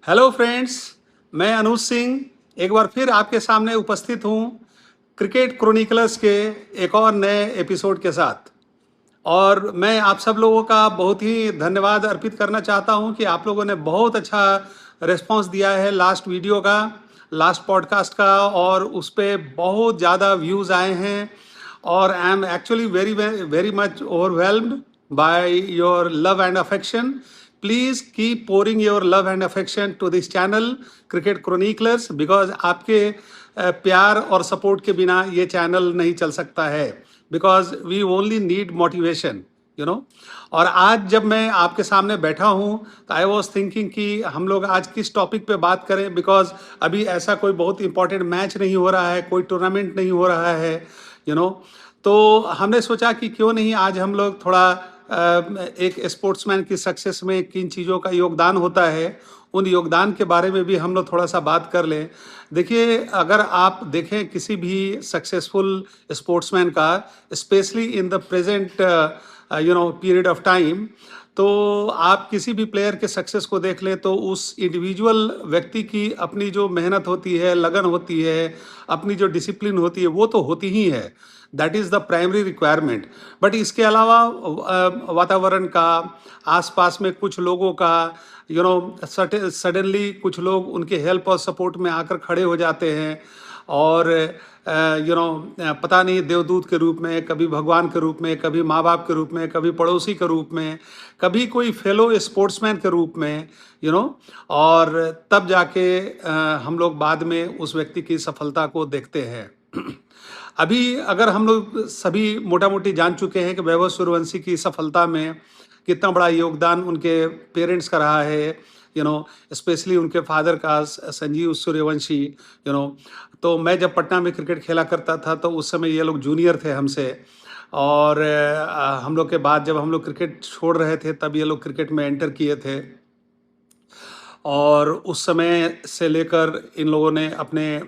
Hello friends, मैं अनुज सिंह एक बार फिर आपके सामने उपस्थित हूँ क्रिकेट क्रोनिकलर्स के एक और नए एपिसोड के साथ। और मैं आप सब लोगों का बहुत ही धन्यवाद अर्पित करना चाहता हूँ कि आप लोगों ने बहुत अच्छा रिस्पांस दिया है लास्ट वीडियो का, लास्ट पॉडकास्ट का, और उस पर बहुत ज़्यादा व्यूज़ आए हैं। और I am actually very very much overwhelmed by your love and affection. Please keep pouring your love and affection to this channel Cricket Chroniclers, because आपके प्यार और सपोर्ट के बिना ये चैनल नहीं चल सकता है। Because we only need motivation, you know. और आज जब मैं आपके सामने बैठा हूँ तो आई वॉज थिंकिंग कि हम लोग आज किस टॉपिक पे बात करें, बिकॉज अभी ऐसा कोई बहुत इंपॉर्टेंट मैच नहीं हो रहा है, कोई टूर्नामेंट नहीं हो रहा है, यू नो। तो हमने सोचा कि क्यों नहीं आज हम लोग थोड़ा एक स्पोर्ट्समैन की सक्सेस में किन चीज़ों का योगदान होता है, उन योगदान के बारे में भी हम लोग थोड़ा सा बात कर लें। देखिए, अगर आप देखें किसी भी सक्सेसफुल स्पोर्ट्समैन का, specially in the present period of time, तो आप किसी भी प्लेयर के सक्सेस को देख लें तो उस इंडिविजुअल व्यक्ति की अपनी जो मेहनत होती है, लगन होती है, अपनी जो डिसिप्लिन होती है, वो तो होती ही है। That is the primary requirement. But इसके अलावा वातावरण का, आसपास में कुछ लोगों का, यू नो, सडनली कुछ लोग उनके हेल्प और सपोर्ट में आकर खड़े हो जाते हैं, और पता नहीं, देवदूत के रूप में, कभी भगवान के रूप में, कभी माँ बाप के रूप में, कभी पड़ोसी के रूप में, कभी कोई फेलो स्पोर्ट्समैन के रूप में, यू नो। और तब जाके हम लोग बाद में उस व्यक्ति की सफलता को देखते हैं। अभी अगर हम लोग सभी मोटा मोटी जान चुके हैं कि वैभव सूर्यवंशी की सफलता में कितना बड़ा योगदान उनके पेरेंट्स का रहा है, यू नो, स्पेशली उनके फादर का, संजीव सूर्यवंशी, यू नो। तो मैं जब पटना में क्रिकेट खेला करता था तो उस समय ये लोग जूनियर थे हमसे, और हम लोग के बाद जब हम लोग क्रिकेट छोड़ रहे थे तब ये लोग क्रिकेट में एंटर किए थे। और उस समय से लेकर इन लोगों ने अपने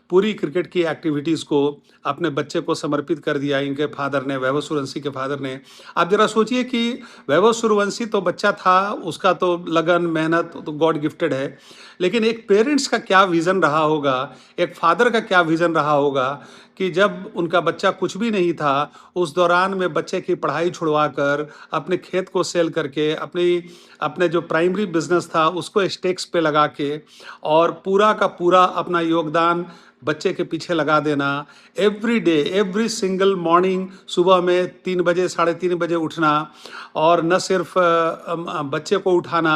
पूरी क्रिकेट की एक्टिविटीज़ को अपने बच्चे को समर्पित कर दिया, इनके फादर ने, वैभव सूर्यवंशी के फादर ने। आप ज़रा सोचिए कि वैभव सूर्यवंशी तो बच्चा था, उसका तो लगन मेहनत तो गॉड गिफ्टेड है, लेकिन एक पेरेंट्स का क्या विज़न रहा होगा, एक फादर का क्या विज़न रहा होगा कि जब उनका बच्चा कुछ भी नहीं था, उस दौरान में बच्चे की पढ़ाई छुड़वा कर, अपने खेत को सेल करके, अपने जो प्राइमरी बिजनेस था उसको स्टेक्स पे लगा के, और पूरा का पूरा अपना योगदान बच्चे के पीछे लगा देना। Every day, every single morning, सुबह में 3 बजे, 3:30 बजे उठना, और न सिर्फ बच्चे को उठाना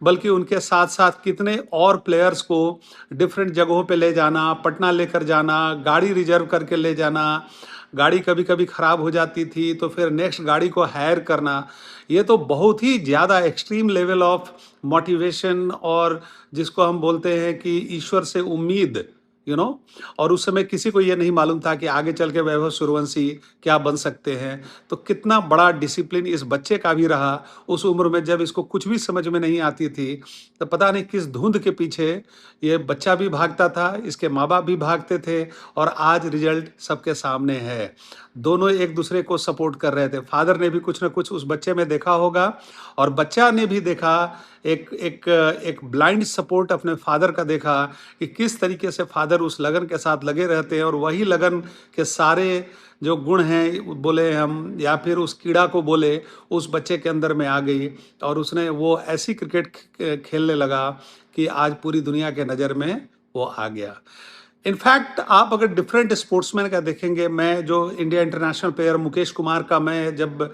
बल्कि उनके साथ साथ कितने और प्लेयर्स को डिफरेंट जगहों पे ले जाना, पटना लेकर जाना, गाड़ी रिजर्व करके ले जाना। गाड़ी कभी कभी ख़राब हो जाती थी तो फिर नेक्स्ट गाड़ी को हायर करना। ये तो बहुत ही ज़्यादा एक्सट्रीम लेवल ऑफ मोटिवेशन, और जिसको हम बोलते हैं कि ईश्वर से उम्मीद, यू नो। और उस समय किसी को ये नहीं मालूम था कि आगे चल के वैभव सूर्यवंशी क्या बन सकते हैं। तो कितना बड़ा डिसिप्लिन इस बच्चे का भी रहा उस उम्र में, जब इसको कुछ भी समझ में नहीं आती थी। तो पता नहीं किस धुंध के पीछे ये बच्चा भी भागता था, इसके माँ बाप भी भागते थे, और आज रिजल्ट सबके सामने है। दोनों एक दूसरे को सपोर्ट कर रहे थे। फादर ने भी कुछ ना कुछ उस बच्चे में देखा होगा, और बच्चा ने भी देखा, एक ब्लाइंड सपोर्ट अपने फादर का देखा कि किस तरीके से फादर उस लगन के साथ लगे रहते हैं, और वही लगन के सारे जो गुण हैं बोले हम, या फिर उस कीड़ा को बोले, उस बच्चे के अंदर में आ गई, और उसने वो ऐसी क्रिकेट खेलने लगा कि आज पूरी दुनिया के नज़र में वो आ गया। इनफैक्ट आप अगर डिफरेंट स्पोर्ट्समैन का देखेंगे, मैं जो India international player Mukesh Kumar का मैं जब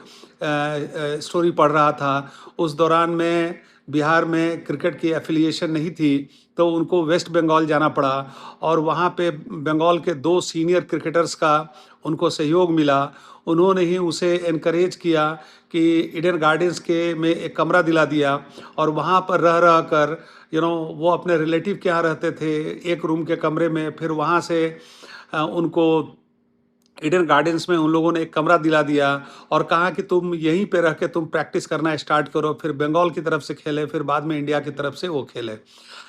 स्टोरी पढ़ रहा था, उस दौरान में बिहार में क्रिकेट की एफिलिएशन नहीं थी, तो उनको वेस्ट बंगाल जाना पड़ा, और वहाँ पे बंगाल के 2 सीनियर क्रिकेटर्स का उनको सहयोग मिला। उन्होंने ही उसे एनकरेज किया कि ईडन गार्डन्स के में एक कमरा दिला दिया, और वहाँ पर रह कर, यू नो, वो अपने रिलेटिव के यहाँ रहते थे एक रूम के कमरे में। फिर वहाँ से उनको ईडन गार्डन्स में उन लोगों ने एक कमरा दिला दिया, और कहा कि तुम यहीं पे रह के तुम प्रैक्टिस करना स्टार्ट करो। फिर बंगाल की तरफ से खेले, फिर बाद में इंडिया की तरफ से वो खेले।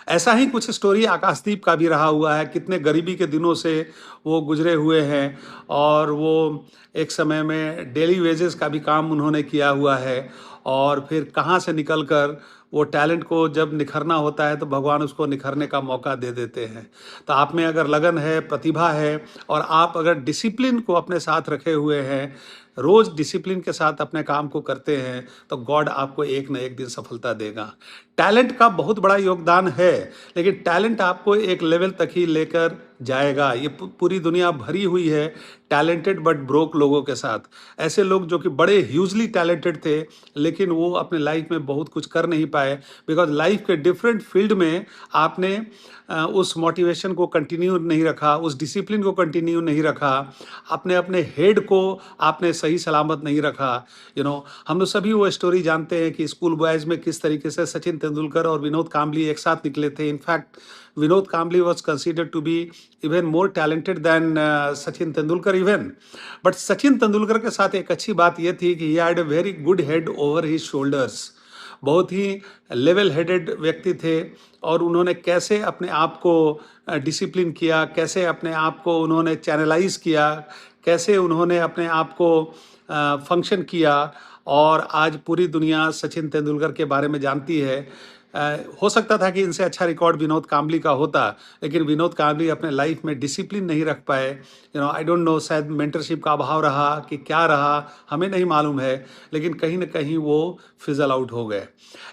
ऐसा ही कुछ स्टोरी आकाशदीप का भी रहा हुआ है। कितने गरीबी के दिनों से वो गुजरे हुए हैं, और वो एक समय में डेली वेजेस का भी काम उन्होंने किया हुआ है, और फिर कहाँ से निकल कर वो टैलेंट को जब निखरना होता है तो भगवान उसको निखरने का मौका दे देते हैं। तो आप में अगर लगन है, प्रतिभा है और आप अगर डिसिप्लिन को अपने साथ रखे हुए हैं, रोज डिसिप्लिन के साथ अपने काम को करते हैं, तो गॉड आपको एक न एक दिन सफलता देगा। टैलेंट का बहुत बड़ा योगदान है, लेकिन टैलेंट आपको एक लेवल तक ही लेकर जाएगा। ये पूरी दुनिया भरी हुई है टैलेंटेड बट ब्रोक लोगों के साथ। ऐसे लोग जो कि बड़े ह्यूजली टैलेंटेड थे, लेकिन वो अपने लाइफ में बहुत कुछ कर नहीं पाए, बिकॉज लाइफ के डिफरेंट फील्ड में आपने उस मोटिवेशन को कंटिन्यू नहीं रखा, उस डिसिप्लिन को कंटिन्यू नहीं रखा, आपने अपने हेड को आपने सही सलामत नहीं रखा। हम लोग सभी वो स्टोरी जानते हैं कि स्कूल बॉयज में किस तरीके से सचिन तेंदुलकर और विनोद कांबली एक साथ निकले थे। In fact Vinod Kambli was considered to be even more talented than Sachin Tendulkar even. But Sachin Tendulkar के साथ एक अच्छी बात यह थी कि he had a very good head over his shoulders. बहुत ही लेवल हेडेड व्यक्ति थे और उन्होंने कैसे अपने आप को डिसिप्लिन किया, कैसे अपने आप को उन्होंने चैनलाइज किया, कैसे उन्होंने अपने आप को फंक्शन किया, और आज पूरी दुनिया सचिन तेंदुलकर के बारे में जानती है। हो सकता था कि इनसे अच्छा रिकॉर्ड विनोद कांबली का होता, लेकिन विनोद कांबली अपने लाइफ में डिसिप्लिन नहीं रख पाए। आई डोंट नो, शायद मेंटरशिप का अभाव रहा कि क्या रहा, हमें नहीं मालूम है, लेकिन कहीं ना कहीं वो फिजल आउट हो गए।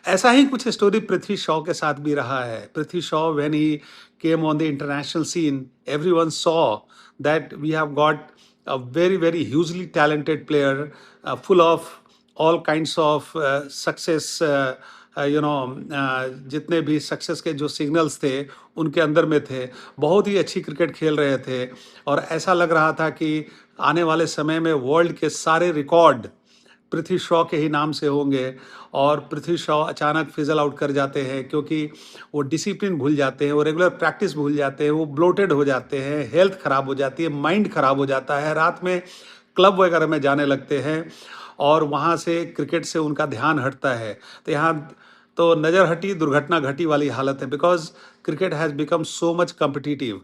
ऐसा ही कुछ स्टोरी पृथ्वी शॉ के साथ भी रहा है। Prithvi Shaw, when he came on the international scene, everyone saw that we have got a very hugely talented player, full of all kinds of success, जितने भी सक्सेस के जो सिग्नल्स थे उनके अंदर में थे। बहुत ही अच्छी क्रिकेट खेल रहे थे और ऐसा लग रहा था कि आने वाले समय में वर्ल्ड के सारे रिकॉर्ड पृथ्वी शॉ के ही नाम से होंगे। और पृथ्वी शॉ अचानक फिजल आउट कर जाते हैं क्योंकि वो डिसिप्लिन भूल जाते हैं, वो रेगुलर प्रैक्टिस भूल जाते हैं, वो ब्लोटेड हो जाते हैं, हेल्थ ख़राब हो जाती है, माइंड ख़राब हो जाता है, रात में क्लब वगैरह में जाने लगते हैं और वहाँ से क्रिकेट से उनका ध्यान हटता है। तो यहाँ तो नज़र हटी दुर्घटना घटी वाली हालत है, because cricket has become so much competitive.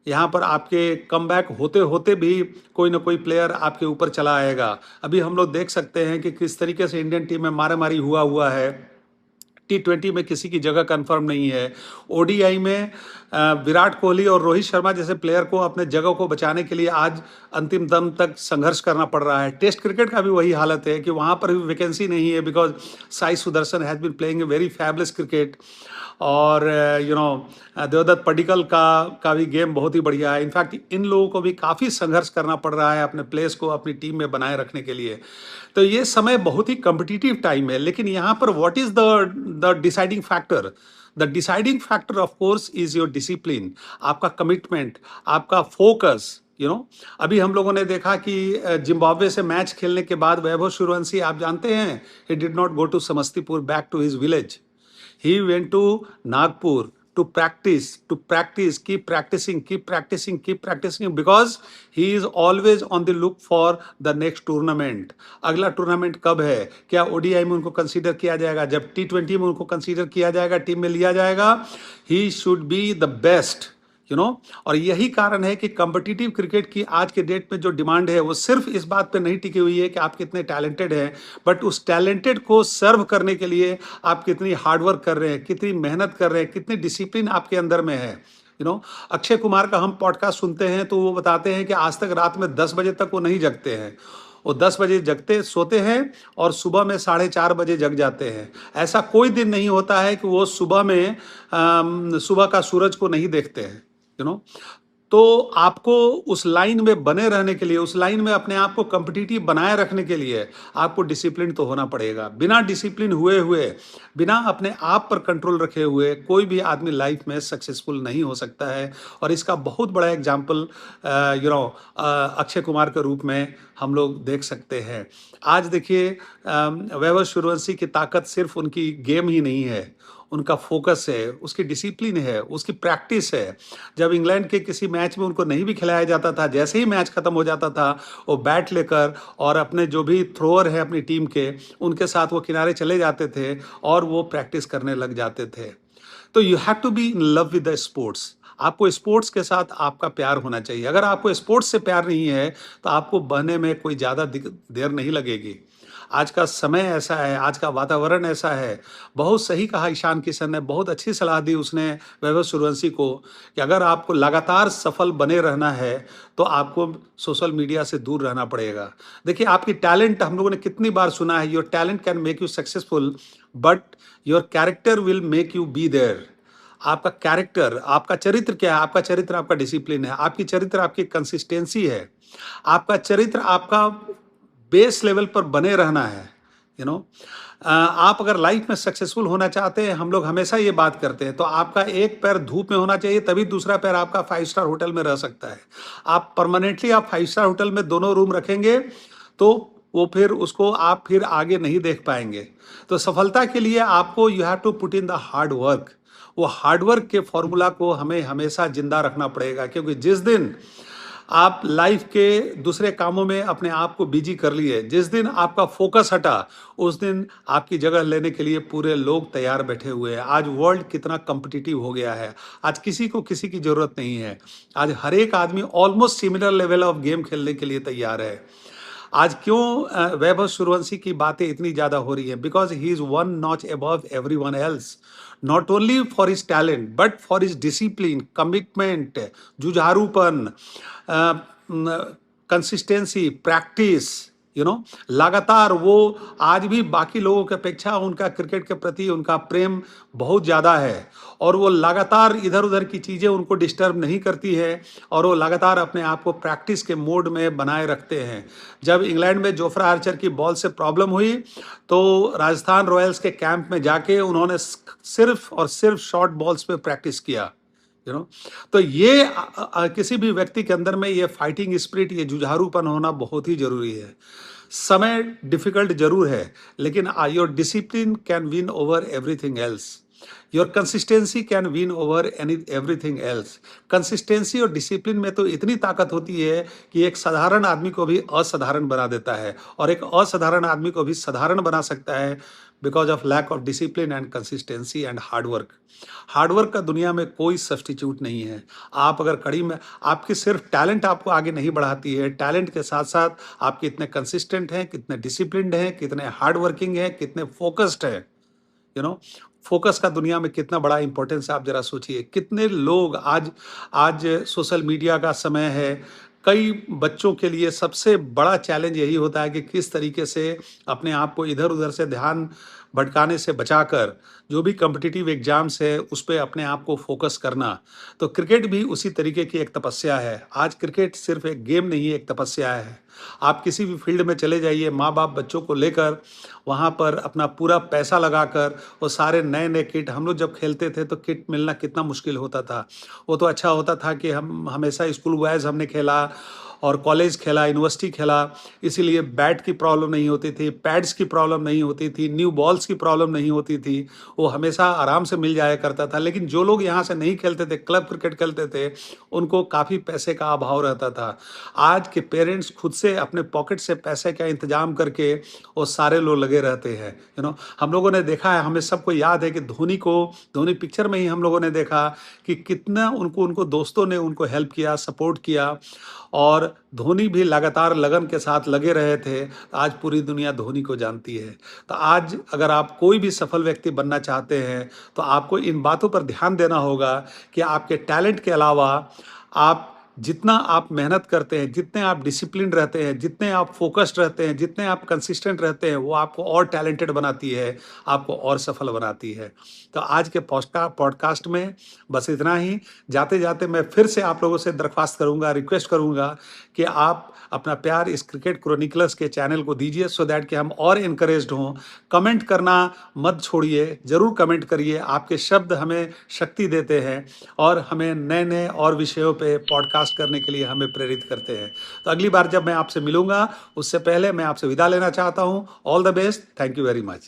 यहाँ पर आपके कमबैक होते होते भी कोई ना कोई प्लेयर आपके ऊपर चला आएगा। अभी हम लोग देख सकते हैं कि किस तरीके से इंडियन टीम में मारामारी हुआ है। T20 में किसी की जगह कंफर्म नहीं है। ओडीआई में विराट कोहली और रोहित शर्मा जैसे प्लेयर को अपने जगह को बचाने के लिए आज अंतिम दम तक संघर्ष करना पड़ रहा है। टेस्ट क्रिकेट का भी वही हालत है कि वहाँ पर भी वैकेंसी नहीं है, because Sai Sudharsan has been playing a very fabulous cricket. और देवदत्त पडिक्कल का भी गेम बहुत ही बढ़िया है। इनफैक्ट इन लोगों को भी काफ़ी संघर्ष करना पड़ रहा है अपने प्लेस को अपनी टीम में बनाए रखने के लिए। तो ये समय बहुत ही कम्पिटिटिव टाइम है। लेकिन यहाँ पर what is the deciding factor? The deciding factor of course is your discipline, आपका कमिटमेंट, आपका फोकस। अभी हम लोगों ने देखा कि जिम्बाब्वे से मैच खेलने के बाद वैभव सूर्यवंशी, आप जानते हैं, he did not go to Samastipur back to his village. He went to Nagpur to practice, keep practicing, because he is always on the look for the next tournament. अगला टूर्नामेंट कब है? क्या ओडीआई में उनको कंसीडर किया जाएगा? जब T20 में उनको कंसीडर किया जाएगा, टीम में लिया जाएगा, he should be the best. और यही कारण है कि कॉम्पिटिटिव क्रिकेट की आज के डेट में जो डिमांड है वो सिर्फ इस बात पे नहीं टिकी हुई है कि आप कितने टैलेंटेड हैं, बट उस टैलेंटेड को सर्व करने के लिए आप कितनी हार्डवर्क कर रहे हैं, कितनी मेहनत कर रहे हैं, कितनी डिसिप्लिन आपके अंदर में है। अक्षय कुमार का हम पॉडकास्ट सुनते हैं तो वो बताते हैं कि आज तक रात में 10 बजे तक वो नहीं जगते हैं। वो 10 बजे सोते हैं और सुबह में 4:30 बजे जग जाते हैं। ऐसा कोई दिन नहीं होता है कि वो सुबह का सूरज को नहीं देखते हैं। तो आपको उस लाइन में बने रहने के लिए, उस लाइन में अपने आप को कॉम्पिटिटिव बनाए रखने के लिए आपको डिसिप्लिन तो होना पड़ेगा। बिना डिसिप्लिन हुए, बिना अपने आप पर कंट्रोल रखे हुए कोई भी आदमी लाइफ में सक्सेसफुल नहीं हो सकता है। और इसका बहुत बड़ा एग्जाम्पल अक्षय कुमार के रूप में हम लोग देख सकते हैं। आज देखिए, वैभव सूर्यवंशी की ताकत सिर्फ उनकी गेम ही नहीं है, उनका फोकस है, उसकी डिसिप्लिन है, उसकी प्रैक्टिस है। जब इंग्लैंड के किसी मैच में उनको नहीं भी खिलाया जाता था, जैसे ही मैच खत्म हो जाता था, वो बैट लेकर और अपने जो भी थ्रोअर है अपनी टीम के, उनके साथ वो किनारे चले जाते थे और वो प्रैक्टिस करने लग जाते थे। तो you have to be in love with the sports. आपको स्पोर्ट्स के साथ आपका प्यार होना चाहिए। अगर आपको स्पोर्ट्स से प्यार नहीं है तो आपको बहने में कोई ज़्यादा देर नहीं लगेगी। आज का समय ऐसा है, आज का वातावरण ऐसा है। बहुत सही कहा ईशान किशन ने, बहुत अच्छी सलाह दी उसने वैभव सूर्यवंशी को कि अगर आपको लगातार सफल बने रहना है, तो आपको सोशल मीडिया से दूर रहना पड़ेगा। देखिए, आपकी टैलेंट हम लोगों ने कितनी बार सुना है, your talent can make you successful, but your character will make you be there. आपका कैरेक्टर, आपका चरित्र क्या है? आपका चरित्र आपका डिसिप्लिन है, आपकी चरित्र आपकी कंसिस्टेंसी है, आपका चरित्र आपका बेस लेवल पर बने रहना है, यू नो। आप अगर लाइफ में सक्सेसफुल होना चाहते हैं, हम लोग हमेशा ये बात करते हैं, तो आपका एक पैर धूप में होना चाहिए, तभी दूसरा पैर आपका 5 स्टार होटल में रह सकता है। आप परमानेंटली आप 5 स्टार होटल में दोनों रूम रखेंगे, तो वो फिर उसको आप फिर आगे नहीं देख पाएंगे। तो सफलता के लिए आपको you have to put in the hard work. वो हार्ड वर्क के फॉर्मूला को हमें हमेशा जिंदा रखना पड़ेगा, क्योंकि जिस दिन आप लाइफ के दूसरे कामों में अपने आप को बिजी कर लिए, जिस दिन आपका फोकस हटा, उस दिन आपकी जगह लेने के लिए पूरे लोग तैयार बैठे हुए हैं। आज वर्ल्ड कितना कॉम्पिटिटिव हो गया है, आज किसी को किसी की जरूरत नहीं है। आज हर एक आदमी almost similar level of game खेलने के लिए तैयार है। आज क्यों वैभव सूर्यवंशी की बातें इतनी ज्यादा हो रही है? Because he is one notch above everyone else, not only for his talent but for his discipline, commitment, जुझारूपन, कंसिस्टेंसी, प्रैक्टिस, यू नो। लगातार वो आज भी बाकी लोगों की अपेक्षा उनका क्रिकेट के प्रति उनका प्रेम बहुत ज़्यादा है, और वो लगातार इधर उधर की चीज़ें उनको डिस्टर्ब नहीं करती है, और वो लगातार अपने आप को प्रैक्टिस के मोड में बनाए रखते हैं। जब इंग्लैंड में जोफ्रा आर्चर की बॉल से प्रॉब्लम हुई, तो राजस्थान रॉयल्स के कैंप में जाके उन्होंने सिर्फ और सिर्फ शॉर्ट बॉल्स पे प्रैक्टिस किया, यू नो। तो ये किसी भी व्यक्ति के अंदर में ये फाइटिंग स्पिरिट, ये जुझारूपन होना बहुत ही जरूरी है। समय डिफिकल्ट जरूर है, लेकिन your discipline can win over everything else, your consistency can win over any everything else. Consistency और डिसिप्लिन में तो इतनी ताकत होती है कि एक साधारण आदमी को भी असाधारण बना देता है, और एक असाधारण आदमी को भी साधारण बना सकता है, because of lack of discipline and consistency and hard work. Hard work का दुनिया में कोई सब्स्टिट्यूट नहीं है। आप अगर कड़ी में, आपकी सिर्फ टैलेंट आपको आगे नहीं बढ़ाती है, टैलेंट के साथ साथ आप कितने कंसिस्टेंट हैं, कितने डिसिप्लिन्ड हैं, कितने हार्ड वर्किंग हैं, कितने फोकस्ड हैं, यू नो। फोकस का दुनिया में कितना बड़ा इंपॉर्टेंस है, आप जरा सोचिए। कितने लोग आज आज सोशल मीडिया का समय है, कई बच्चों के लिए सबसे बड़ा चैलेंज यही होता है कि किस तरीके से अपने आप को इधर उधर से ध्यान भटकाने से बचाकर जो भी कॉम्पिटिटिव एग्जाम्स है उस पे अपने आप को फोकस करना। तो क्रिकेट भी उसी तरीके की एक तपस्या है। आज क्रिकेट सिर्फ एक गेम नहीं, एक तपस्या है। आप किसी भी फील्ड में चले जाइए, माँ बाप बच्चों को लेकर वहाँ पर अपना पूरा पैसा लगाकर वो सारे नए नए किट, हम लोग जब खेलते थे तो किट मिलना कितना मुश्किल होता था। वो तो अच्छा होता था कि हम हमेशा स्कूल वाइज हमने खेला और कॉलेज खेला, यूनिवर्सिटी खेला, इसीलिए बैट की प्रॉब्लम नहीं होती थी, पैड्स की प्रॉब्लम नहीं होती थी, न्यू बॉल्स की प्रॉब्लम नहीं होती थी, वो हमेशा आराम से मिल जाया करता था। लेकिन जो लोग यहाँ से नहीं खेलते थे, क्लब क्रिकेट खेलते थे, उनको काफ़ी पैसे का अभाव रहता था। आज के पेरेंट्स खुद से अपने पॉकेट से पैसे का इंतजाम करके वो सारे लोग लगे रहते हैं, यू नो। हम लोगों ने देखा है, हमें सबको याद है कि धोनी पिक्चर में ही हम लोगों ने देखा कि कितना उनको उनको दोस्तों ने उनको हेल्प किया, सपोर्ट किया, और धोनी भी लगातार लगन के साथ लगे रहे थे। आज पूरी दुनिया धोनी को जानती है। तो आज अगर आप कोई भी सफल व्यक्ति बनना चाहते हैं, तो आपको इन बातों पर ध्यान देना होगा कि आपके टैलेंट के अलावा आप जितना आप मेहनत करते हैं, जितने आप डिसिप्लिन रहते हैं, जितने आप फोकस्ड रहते हैं, जितने आप कंसिस्टेंट रहते हैं, वो आपको और टैलेंटेड बनाती है, आपको और सफल बनाती है। तो आज के पॉडकास्ट में बस इतना ही। जाते जाते मैं फिर से आप लोगों से दरख्वास्त करूंगा, रिक्वेस्ट करूंगा कि आप अपना प्यार इस क्रिकेट क्रोनिकलर्स के चैनल को दीजिए, सो दैट कि हम और इनकरेज्ड हों। कमेंट करना मत छोड़िए, ज़रूर कमेंट करिए। आपके शब्द हमें शक्ति देते हैं और हमें नए नए और विषयों पे पॉडकास्ट करने के लिए हमें प्रेरित करते हैं। तो अगली बार जब मैं आपसे मिलूंगा, उससे पहले मैं आपसे विदा लेना चाहता हूँ। All the best, thank you very much.